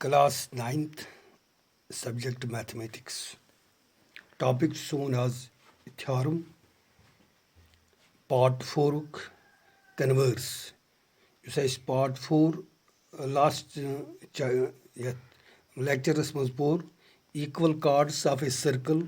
Class 9th, subject mathematics. Topic shown as theorem, part 4 converse. Yus aise part 4 last lecture was for equal chords of a circle.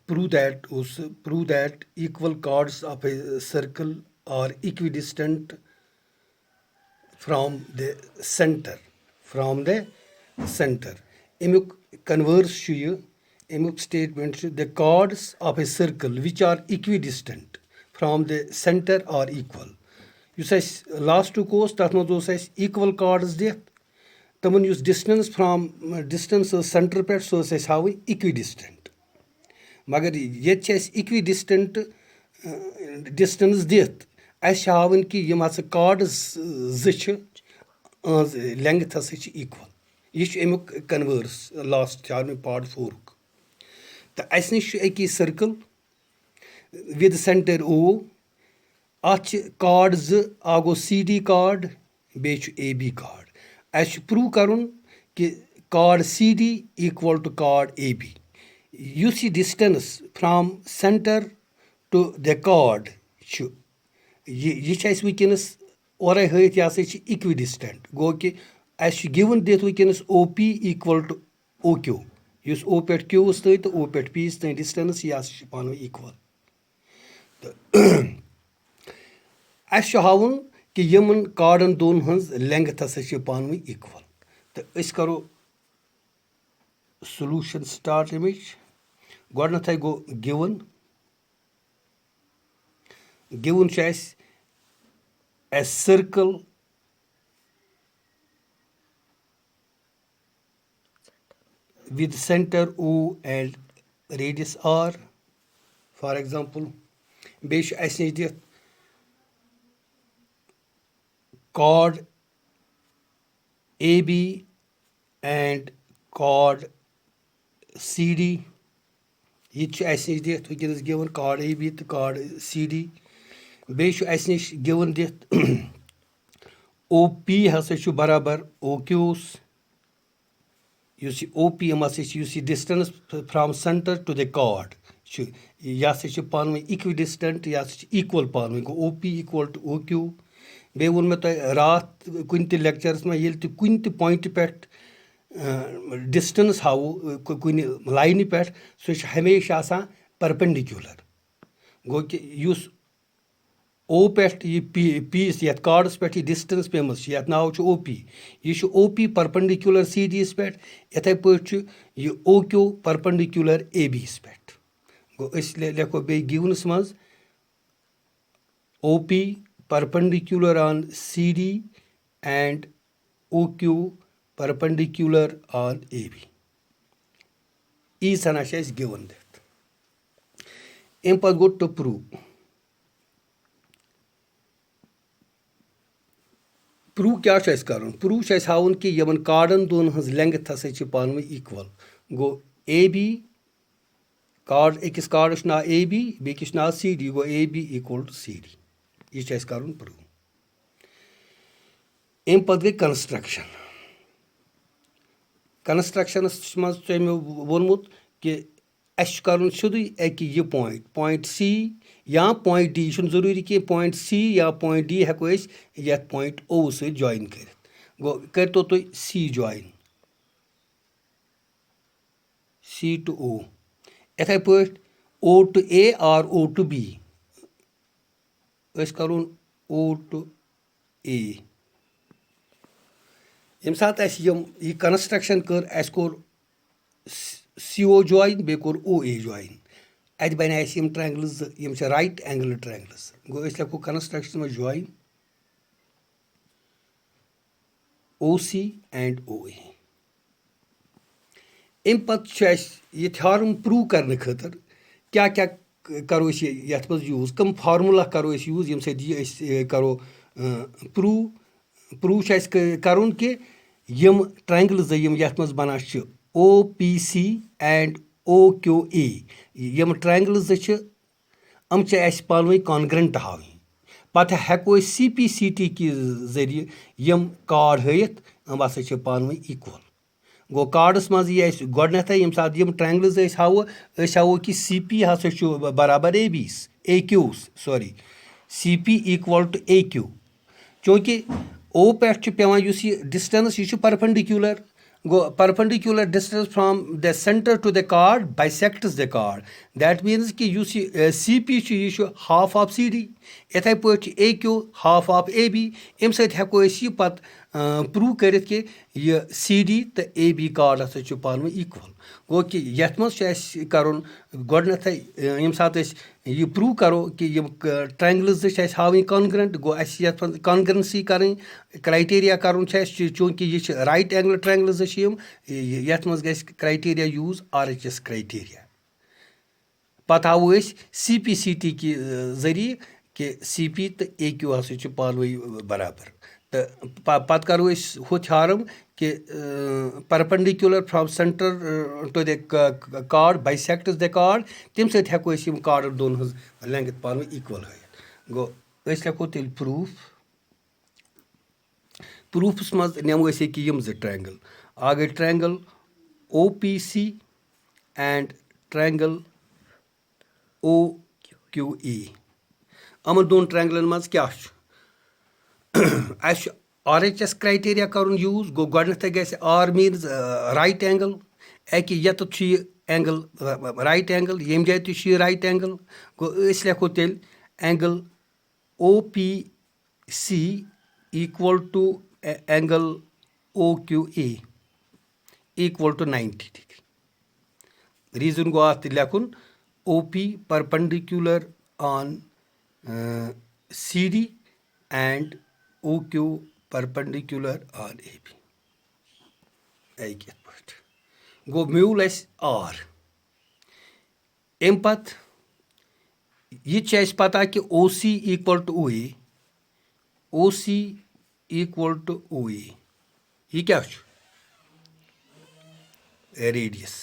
Prove that equal chords of a circle are equidistant from the center. Emuc converse chu ye, emuc statement chu, the chords of a circle which are equidistant from the center are equal. Yus aise last two course tat maz os aise equal chords dit taman yus distance center pet so aise hawi equidistant. मगर ये equidistant distance दिथ हावन कि यम हसा cards length हसा equal यह अमुक converse last part 4 तो अस नश अकी सर्कल विद सेंटर ओ अत कार्ड गो सी डी कार्ड बे ए बी कार्ड अस प्रूव करन कि chord C D equal to chord A B Use distance from center to the chord यह वनस और हथ यह इक्विडिस्टेंट गो कि गिवन दिथ वनस O P equal to O Q इस ओ पे क्यूस तो ओ पे पीस तक डिस्टेंस यह पान इक्वल तो हावन कि यमन कार्डन दोन हज लेंथ हसा पान इक्वल तो करो solution start image गोडनथाई गो given a circle with center O and radius R for example besh asne dit chord AB and chord CD यह दिथ वनस गिवन कार्ड ए बी तो कार्ड सी डी बेस नश गिवन दिथ ओ पी हसा बराबर ओ क्यूस ओ पी हसा distance from centre to the chord यह पान इक्विडिस्टेंट यह इक्वल पान गो O P equal to O Q बे वोन मे तुम रात कुन लेक्चरस में ये कुन पॉइंट पे डिस्टेंस हाव कुन लाइन पे सह हमेशा आसान परपेंडिकुलर गो कि ओ पे पीस ये कार्डस पे डिस्टेंस पेम ये नाव ओ पी यह ओ पी परपेंडिकुलर सी डीस पे इथे पे यह ओ क्यू परपेंडिकुलर ए बीस पे गो लेखो बे गिवनस मज O P perpendicular on C D and O Q perpendicular on AB. Is given that. Impad go to prove. Prove क्या करण प्रूव हावन कि यमन कार्डन दोन हज लेंथ हसा पान इक्वल गो ए बी कार्ड अकिस कार्डस ना ए बी बेकिस ना सी डी गो A B equal to C D यह करण प्रूव अम पे गई कंस्ट्रक्शन कंस्ट्रक्शनस मज वोनमुत कि कर सीधे यह पॉइंट सी या पॉइंट डी यह जरूरी कि पॉइंट सी या पॉइंट डी हेको ये पॉइंट ओ सो जॉइन कर गो कर तो तुम सी जॉइन सी टू ओ इथे पे ओ टू ए और ओ टू बी करुन ओ टू ए यम सात यह कंस्ट्रक्शन कर कोर सी ओ जॉइन बे कोर ओ ए जॉइन अत बन ट्रायंगल्स यम राइट एंगल ट्रायंगल्स गो लेखो कंस्ट्रक्शन में जॉइन ओ सी एंड ओ ए अम पे यह थ्योरम प्रूव करने खतर क्या क्या करो ये यूज कम फार्मूला करो यूज यम करो प्रूव करुन कि यम ट्रायंगल्स यम यथ मज बना O P C and O Q ए यम ट्रायंगल्स पान कॉन्ग्रेंट हावन पत्त हेको CPCT कि जरिए यम कार्ड हयित हम हसा छ पानवे इक्वल गो कार्डस मज ये गोडनेथे यम साथ यम ट्रायंगल्स हावो कि CP हसा छ बराबर AQs sorry CP equal to AQ चूँकि O पे पेवान युस ये डिस्टेंस ये परपेंडिकुलर गो perpendicular distance from the centre to the chord bisects the chord that means कि युस ये CP ये हाफ ऑफ CD इथे पे AQ हाफ ऑफ AB अम सत हेको ये पत प्रूव कर कि यह CD तो AB कार्ड हसा पान इक्वल गो कि यथ मज कर गोडनेथ यम सात यह प्रूव करो कि यम ट्रायंगल्स हावन कॉन्ग्रेंट गो कॉन्ग्रेंसी कर क्राइटेरिया कर चूँकि यह राइट एंगल ट्रायंगल्स यथ मज ग क्राइटेरिया यूज RHS क्राइटेरिया पत हावो CPCT कि जरिए कि CP तो AQ हसा पानवे बराबर तो पत करो हु हारम कि perpendicular from centre to the chord bisects the chord तम सत हेको यम कार्ड दोन हज लेंथ पानवे इक्वल हयित गो लेखो तेल प्रूफ्स मज नमो कि यम ट्रायंगल आ गई triangle OPC and triangle OQE अमन दोन ट्रायंगलन मज क्या RHS क्राइटेरिया कर यूज गो गोडनेथ ग R मीन्स राइट एंगल यत एंगल राइट एंगल यम जाय तो राइट एंगल गो लेखो तेल angle OPC equal to angle OQE equal to 90 degree reason गो अत लेखुन OP perpendicular on CD and OQ perpendicular on AB गो म्यूल R अम पत यह पता कि OC equal to OA OC equal to OA यह क्या रेडियस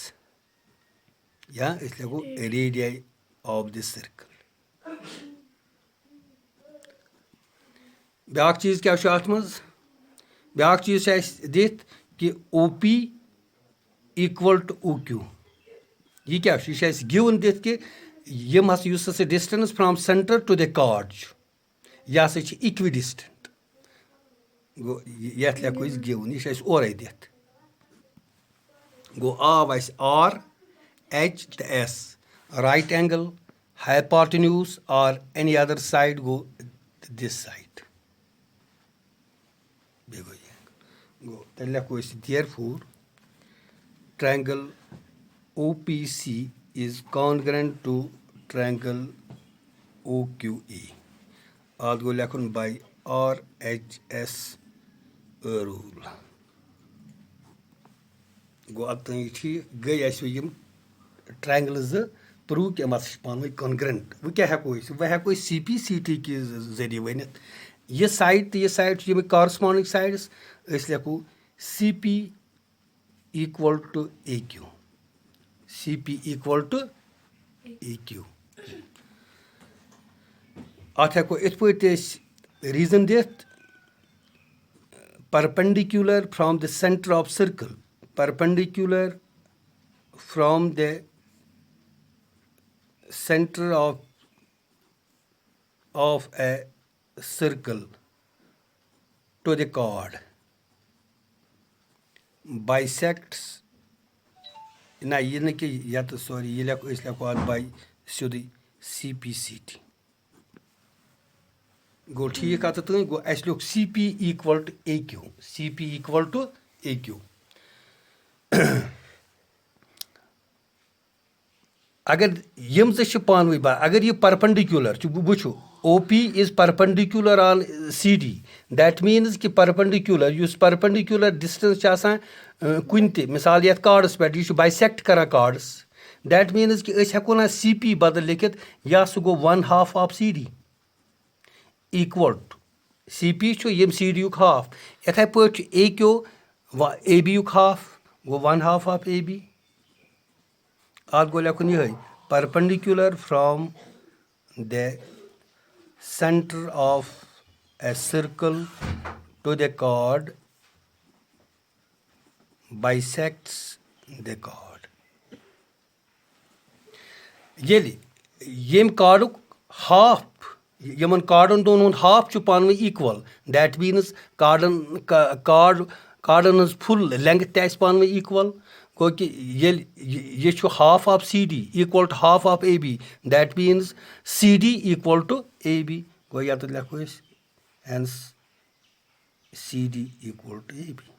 या लिखो रेडियाई ऑफ दिस सर्कल ब्याक चीज़ क्या अत मज ब्याक चीज़ दित कि OP इक्वल टू OQ यह क्या यह गिवन दित कि यम हसा distance from centre to the chord यह हसा इक्वी डिस्टेंट गो ये लेखो गिवन यह ओर दित गो आव R H to S right angle hypotenuse or any other side go this side go therefore triangle OPC is congruent to triangle OQE aad go lekhun by RHS rule गो अब गई यम triangle prove कि पान congruent वो क्या हेको वो CPCT कि जरिए one यह साइड तो यह साइड यम कॉरस्पॉन्डिंग साइड्स लेखो CP equal to AQ CP equal to AQ अत हेको इत पे रीजन दित perpendicular from the centre of circle perpendicular from the center of a circle to the chord bisects ना ये न कि या तो सॉरी ये लेखो बाई सीधी CPCT गो ठीक आता तो गो अस लोग CP equal to AQ CP equal to AQ अगर यम पानवे अगर यह परपेंडिकुलर वो OP is perpendicular on CD that means कि परपेंडिकुलर परपेंडिकुलर डिस्टेंस कुन ते मिसाल ये कार्डस पे यह बाइसेक्ट कर कार्डस दैट मीन्स कि हेको ना CP बदल लिखित या सह गो 1/2 of CD equal to CP यम CD युक हाफ इथे पे AQ AB युक हाफ गो 1/2 ऑफ AB आत गो लेखुन यह perpendicular from the center of a circle to the chord bisects the chord. Yeli yem chorduk half यमन कार्डन दोन हुंद हाफ छु पानवे इक्वल दैट मीन्स कार्डन फुल लेंथ तैस पानवे इक्वल गो कि ये छु half of C D equal to half of A B that means C D equal to A B गो या तो लिखो hence C D equal to A B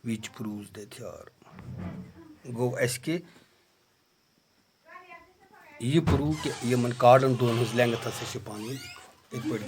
which proves the theorem गो इसके ये प्रूव कि यमन कार्डन दोन लेंथ हसा पानी इक्वल।